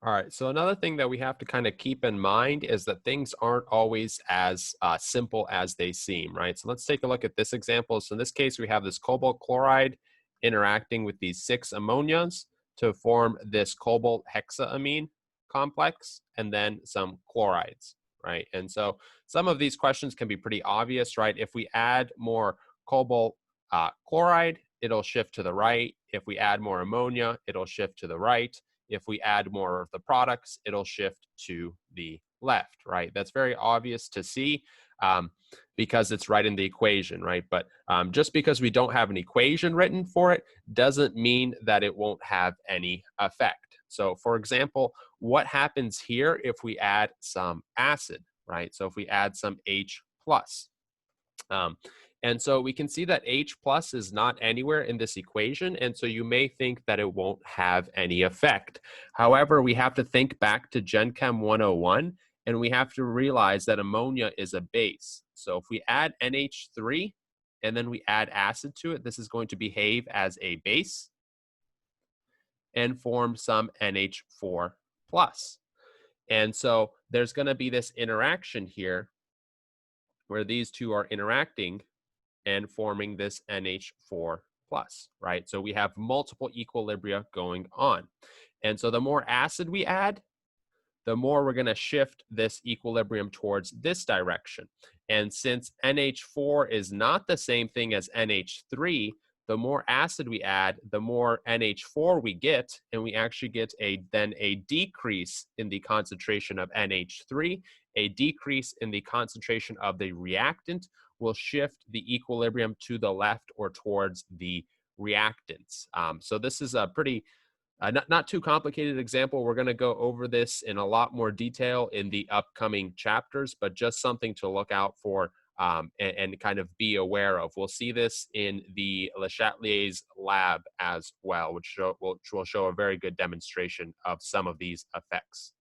All right. So another thing that we have to kind of keep in mind is that things aren't always as simple as they seem, right? So let's take a look at this example. So in this case, we have this cobalt chloride interacting with these six ammonias to form this cobalt hexaamine complex, and then some chlorides, right? And so some of these questions can be pretty obvious, right? If we add more cobalt chloride, it'll shift to the right. If we add more ammonia, it'll shift to the right. If we add more of the products, it'll shift to the left, right? That's very obvious to see um, because it's right in the equation, right? But just because we don't have an equation written for it doesn't mean that it won't have any effect. So for example, what happens here if we add some acid, right? So if we add some H plus, um, and so we can see that H plus is not anywhere in this equation, and so you may think that it won't have any effect. However, we have to think back to Gen Chem 101, and we have to realize that ammonia is a base. So if we add NH3 and then we add acid to it, this is going to behave as a base and form some NH4 plus. And so there's going to be this interaction here where these two are interacting and forming this NH4 plus, right? So we have multiple equilibria going on. And so the more acid we add, the more we're going to shift this equilibrium towards this direction. And since NH4 is not the same thing as NH3, the more acid we add, the more NH4 we get, and we actually get then a decrease in the concentration of NH3, a decrease in the concentration of the reactant will shift the equilibrium to the left or towards the reactants. So this is a pretty not too complicated example. We're going to go over this in a lot more detail in the upcoming chapters, but just something to look out for and kind of be aware of. We'll see this in the Le Chatelier's lab as well, which will show a very good demonstration of some of these effects.